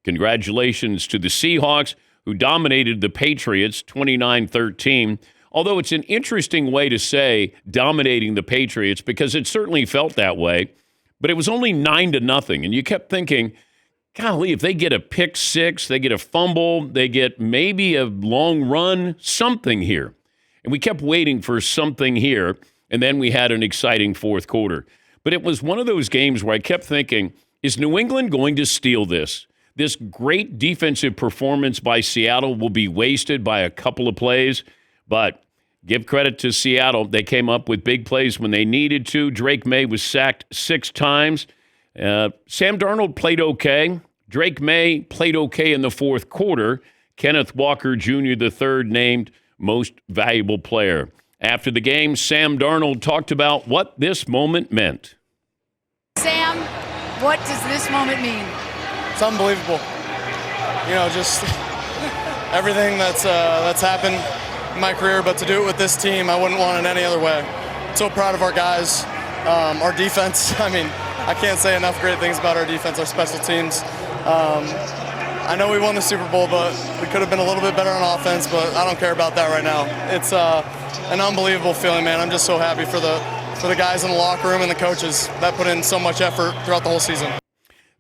Congratulations to the Seahawks, who dominated the Patriots 29-13. Although it's an interesting way to say dominating the Patriots because it certainly felt that way, but it was only 9-0. And you kept thinking, golly, if they get a pick six, they get a fumble, they get maybe a long run, something here. And we kept waiting for something here, and then we had an exciting fourth quarter. But it was one of those games where I kept thinking, is New England going to steal this? This great defensive performance by Seattle will be wasted by a couple of plays, but give credit to Seattle. They came up with big plays when they needed to. Drake May was sacked 6 times. Sam Darnold played okay. Drake May played okay in the fourth quarter. Kenneth Walker Jr. III named most valuable player. After the game, Sam Darnold talked about what this moment meant. Sam, what does this moment mean? It's unbelievable. Just everything that's happened in my career, but to do it with this team, I wouldn't want it any other way. So proud of our guys, our defense. I can't say enough great things about our defense, our special teams. I know we won the Super Bowl, but we could have been a little bit better on offense, but I don't care about that right now. It's an unbelievable feeling, man. I'm just so happy for the guys in the locker room and the coaches that put in so much effort throughout the whole season.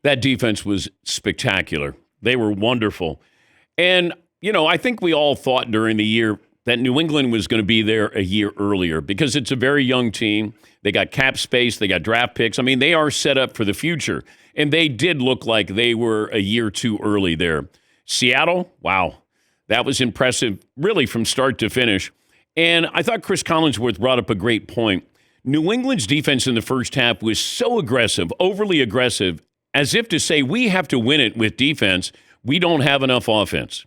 That defense was spectacular. They were wonderful. And, I think we all thought during the year that New England was going to be there a year earlier because it's a very young team. They got cap space. They got draft picks. They are set up for the future. And they did look like they were a year too early there. Seattle, wow, that was impressive, really from start to finish. And I thought Chris Collinsworth brought up a great point. New England's defense in the first half was so aggressive, overly aggressive, as if to say we have to win it with defense. We don't have enough offense.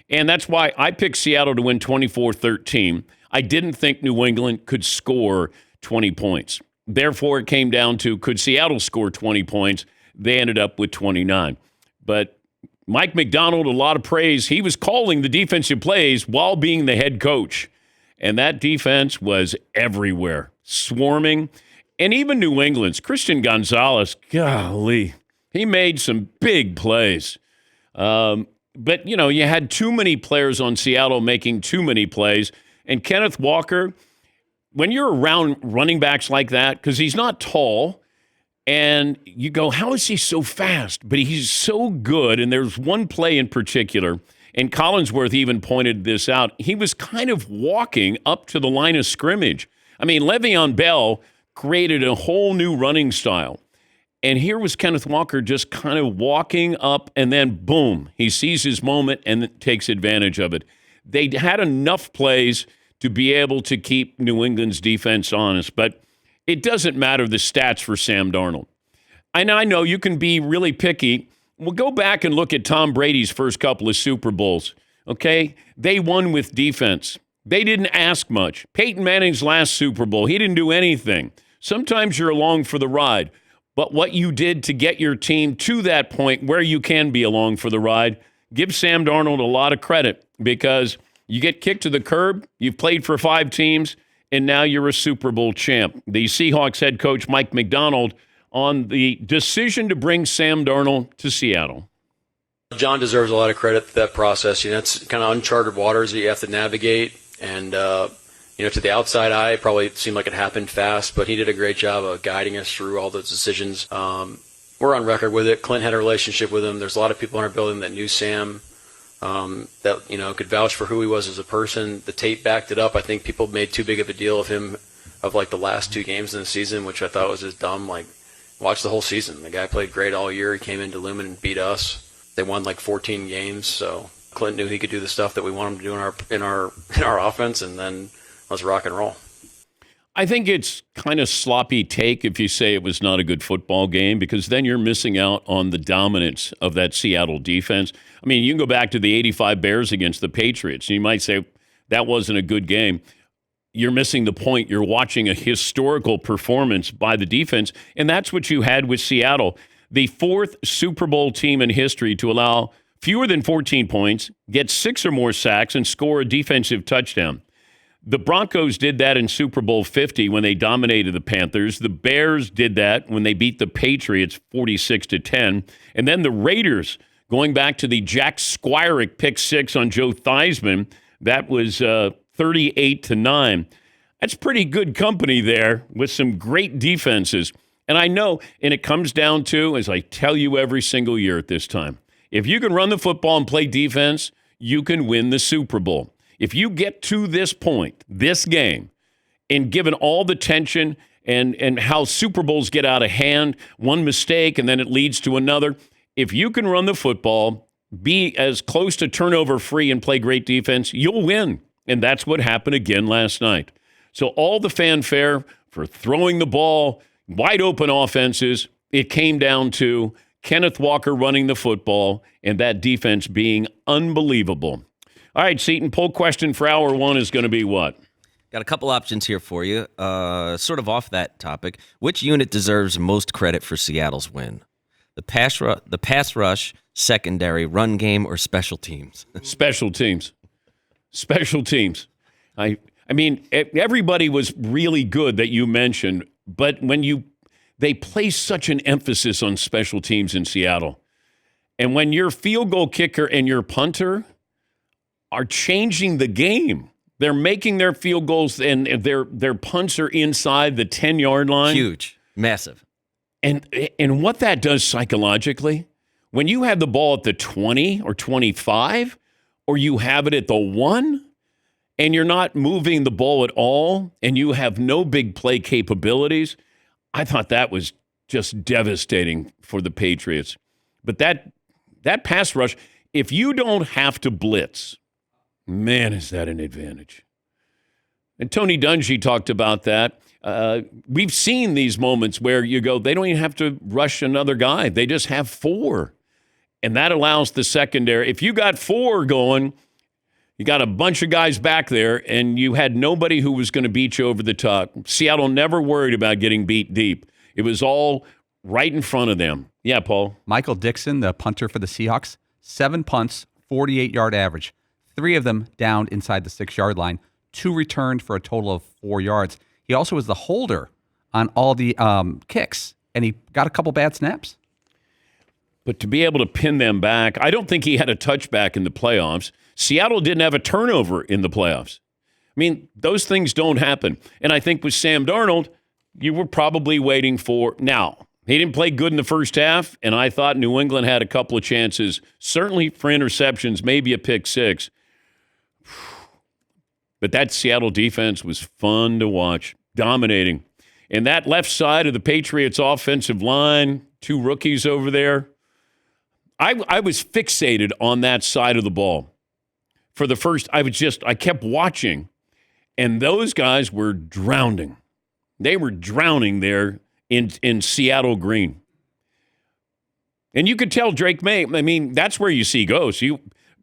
And that's why I picked Seattle to win 24-13. I didn't think New England could score 20 points. Therefore, it came down to, could Seattle score 20 points? They ended up with 29. But Mike Macdonald, a lot of praise. He was calling the defensive plays while being the head coach. And that defense was everywhere, swarming. And even New England's Christian Gonzalez, golly, he made some big plays. But, you had too many players on Seattle making too many plays. And Kenneth Walker, when you're around running backs like that, because he's not tall, and you go, how is he so fast? But he's so good. And there's one play in particular, and Collinsworth even pointed this out. He was kind of walking up to the line of scrimmage. Le'Veon Bell created a whole new running style. And here was Kenneth Walker just kind of walking up, and then boom, he sees his moment and takes advantage of it. They had enough plays to be able to keep New England's defense honest, but it doesn't matter the stats for Sam Darnold. And I know you can be really picky. Well, go back and look at Tom Brady's first couple of Super Bowls, okay? They won with defense. They didn't ask much. Peyton Manning's last Super Bowl, he didn't do anything. Sometimes you're along for the ride. But what you did to get your team to that point where you can be along for the ride, give Sam Darnold a lot of credit because you get kicked to the curb, you've played for 5 teams, and now you're a Super Bowl champ. The Seahawks head coach Mike Macdonald on the decision to bring Sam Darnold to Seattle. John deserves a lot of credit for that process. It's kind of uncharted waters that you have to navigate, and to the outside eye, it probably seemed like it happened fast, but he did a great job of guiding us through all those decisions. We're on record with it. Clint had a relationship with him. There's a lot of people in our building that knew Sam, that could vouch for who he was as a person. The tape backed it up. I think people made too big of a deal of him, of the last 2 games in the season, which I thought was just dumb. Watch the whole season. The guy played great all year. He came into Lumen and beat us. They won 14 games, so Clint knew he could do the stuff that we want him to do in our offense, and then let's rock and roll. I think it's kind of sloppy take if you say it was not a good football game because then you're missing out on the dominance of that Seattle defense. You can go back to the 85 Bears against the Patriots, and you might say that wasn't a good game. You're missing the point. You're watching a historical performance by the defense, and that's what you had with Seattle. The 4th Super Bowl team in history to allow fewer than 14 points, get 6 or more sacks, and score a defensive touchdown. The Broncos did that in Super Bowl 50 when they dominated the Panthers. The Bears did that when they beat the Patriots 46-10. And then the Raiders Going back to the Jack Squirick pick six on Joe Theismann, that was 38-9. That's pretty good company there with some great defenses. And I know, and it comes down to, as I tell you every single year at this time, if you can run the football and play defense, you can win the Super Bowl. If you get to this point, this game, and given all the tension and how Super Bowls get out of hand, one mistake and then it leads to another, if you can run the football, be as close to turnover free and play great defense, you'll win. And that's what happened again last night. So all the fanfare for throwing the ball, wide open offenses, it came down to Kenneth Walker running the football and that defense being unbelievable. All right, Seton, poll question for hour one is going to be what? Got a couple options here for you. Sort of off that topic. Which unit deserves most credit for Seattle's win? The pass rush, secondary, run game, or special teams? Special teams. Special teams. I mean, everybody was really good that you mentioned, but they place such an emphasis on special teams in Seattle. And when your field goal kicker and your punter are changing the game, they're making their field goals and their punts are inside the 10-yard line. Huge. Massive. And what that does psychologically, when you have the ball at the 20 or 25, or you have it at the 1, and you're not moving the ball at all, and you have no big play capabilities, I thought that was just devastating for the Patriots. But that pass rush, if you don't have to blitz, man, is that an advantage. And Tony Dungy talked about that. We've seen these moments where you go, they don't even have to rush another guy. They just have 4. And that allows the secondary. If you got 4 going, you got a bunch of guys back there, and you had nobody who was going to beat you over the top. Seattle never worried about getting beat deep. It was all right in front of them. Yeah, Paul. Michael Dixon, the punter for the Seahawks, 7 punts, 48-yard average. 3 of them down inside the 6-yard line. 2 returned for a total of 4 yards. He also was the holder on all the kicks, and he got a couple bad snaps. But to be able to pin them back, I don't think he had a touchback in the playoffs. Seattle didn't have a turnover in the playoffs. I mean, those things don't happen. And I think with Sam Darnold, you were probably waiting for. Now, he didn't play good in the first half, and I thought New England had a couple of chances, certainly for interceptions, maybe a pick six. But that Seattle defense was fun to watch, dominating. And that left side of the Patriots offensive line, 2 rookies over there, I was fixated on that side of the ball. For the first, I kept watching, and those guys were drowning. They were drowning there in Seattle green. And you could tell Drake May, I mean, that's where you see ghosts.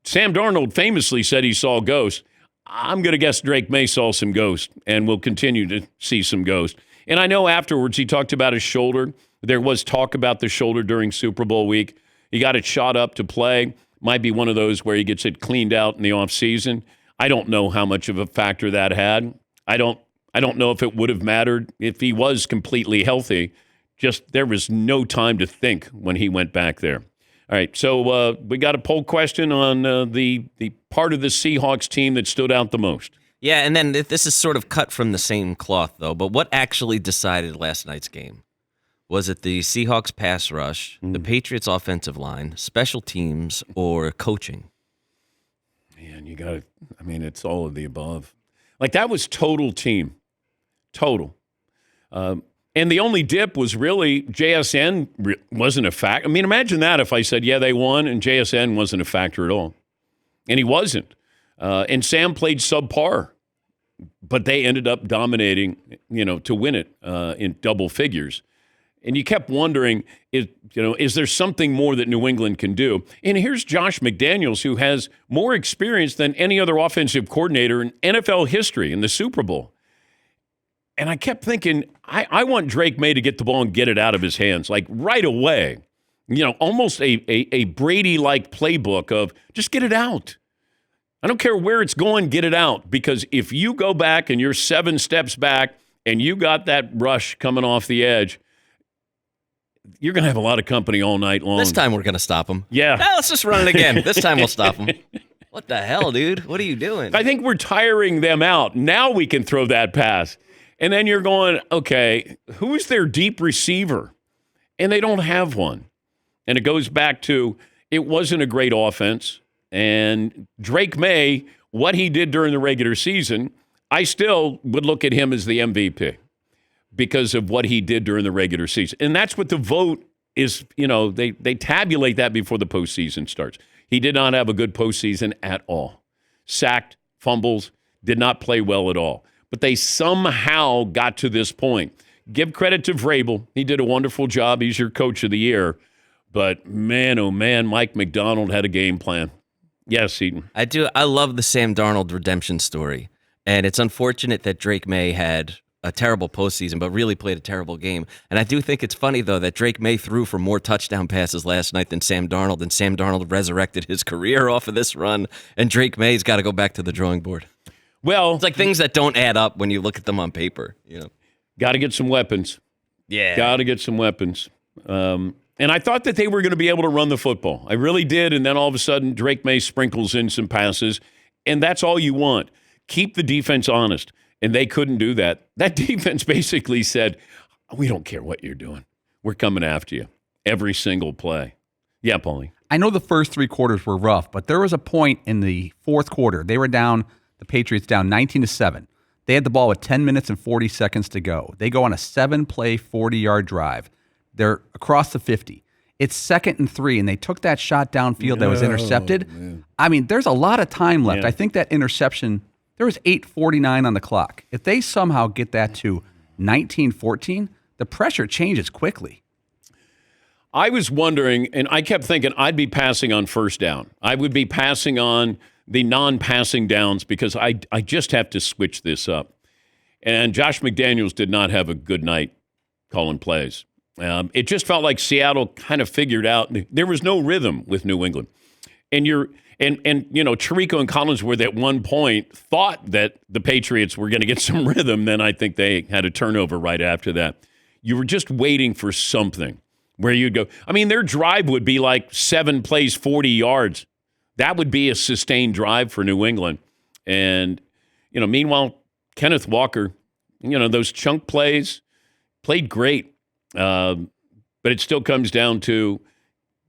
Sam Darnold famously said he saw ghosts. I'm going to guess Drake May saw some ghosts, and will continue to see some ghosts. And I know afterwards he talked about his shoulder. There was talk about the shoulder during Super Bowl week. He got it shot up to play. Might be one of those where he gets it cleaned out in the offseason. I don't know how much of a factor that had. I don't know if it would have mattered if he was completely healthy. Just there was no time to think when he went back there. All right, so we got a poll question on the part of the Seahawks team that stood out the most. Yeah, and then this is sort of cut from the same cloth, though. But what actually decided last night's game? Was it the Seahawks pass rush, the Patriots offensive line, special teams, or coaching? Man, it's all of the above. Like, that was total team. Total. And the only dip was really JSN wasn't a factor. I mean, imagine that if I said, yeah, they won, and JSN wasn't a factor at all. And he wasn't. And Sam played subpar. But they ended up dominating, to win it in double figures. And you kept wondering, is there something more that New England can do? And here's Josh McDaniels, who has more experience than any other offensive coordinator in NFL history in the Super Bowl. And I kept thinking, I want Drake May to get the ball and get it out of his hands, like right away. Almost a Brady-like playbook of just get it out. I don't care where it's going, get it out. Because if you go back and you're 7 steps back and you got that rush coming off the edge, you're going to have a lot of company all night long. This time we're going to stop him. Yeah. Let's just run it again. This time we'll stop him. What the hell, dude? What are you doing? I think we're tiring them out. Now we can throw that pass. And then you're going, okay, who's their deep receiver? And they don't have one. And it goes back to it wasn't a great offense. And Drake May, what he did during the regular season, I still would look at him as the MVP because of what he did during the regular season. And that's what the vote is, they tabulate that before the postseason starts. He did not have a good postseason at all. Sacked, fumbles, did not play well at all. But they somehow got to this point. Give credit to Vrabel. He did a wonderful job. He's your coach of the year. But man, oh man, Mike Macdonald had a game plan. Yes, Eaton. I do. I love the Sam Darnold redemption story. And it's unfortunate that Drake May had a terrible postseason, but really played a terrible game. And I do think it's funny, though, that Drake May threw for more touchdown passes last night than Sam Darnold, and Sam Darnold resurrected his career off of this run, and Drake May's got to go back to the drawing board. Well, it's like things that don't add up when you look at them on paper. Got to get some weapons. Yeah. Got to get some weapons. And I thought that they were going to be able to run the football. I really did, and then all of a sudden, Drake May sprinkles in some passes, and that's all you want. Keep the defense honest. And they couldn't do that. That defense basically said, we don't care what you're doing. We're coming after you every single play. Yeah, Paulie. I know the first 3 quarters were rough, but there was a point in the fourth quarter. They were down, the Patriots down 19-7. They had the ball with 10 minutes and 40 seconds to go. They go on a 7-play, 40-yard drive. They're across the 50. It's 2nd and 3, and they took that shot downfield that was intercepted. Man. I mean, there's a lot of time left. Yeah. I think that interception, there was 8:49 on the clock. If they somehow get that to 19-14, the pressure changes quickly. I was wondering, and I kept thinking I'd be passing on first down. I would be passing on the non-passing downs because I just have to switch this up. And Josh McDaniels did not have a good night calling plays. It just felt like Seattle kind of figured out there was no rhythm with New England. And Tirico and Collinsworth at one point thought that the Patriots were going to get some rhythm. Then I think they had a turnover right after that. You were just waiting for something where you'd go. I mean, their drive would be like 7 plays, 40 yards. That would be a sustained drive for New England. And, meanwhile, Kenneth Walker, those chunk plays played great. But it still comes down to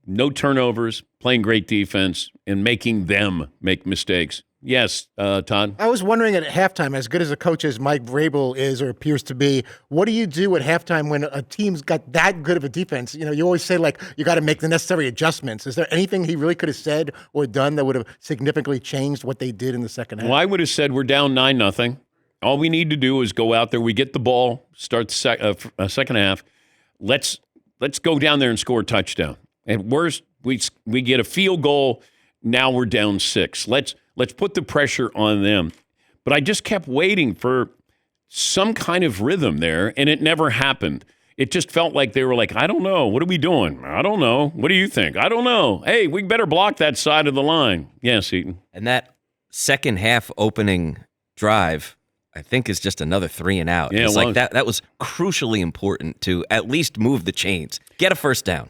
no turnovers, playing great defense, and making them make mistakes. Yes, Todd? I was wondering at halftime, as good as a coach as Mike Vrabel is or appears to be, what do you do at halftime when a team's got that good of a defense? You always say, you got to make the necessary adjustments. Is there anything he really could have said or done that would have significantly changed what they did in the second half? Well, I would have said we're down 9-0. All we need to do is go out there. We get the ball, start the second half. Let's go down there and score a touchdown. At worst, we get a field goal. Now we're down 6. Let's put the pressure on them. But I just kept waiting for some kind of rhythm there, and it never happened. It just felt like they were like, I don't know. What are we doing? I don't know. What do you think? I don't know. Hey, we better block that side of the line. Yes, Eaton. And that second half opening drive, I think, is just another 3 and out. Yeah, it's like that was crucially important to at least move the chains. Get a first down.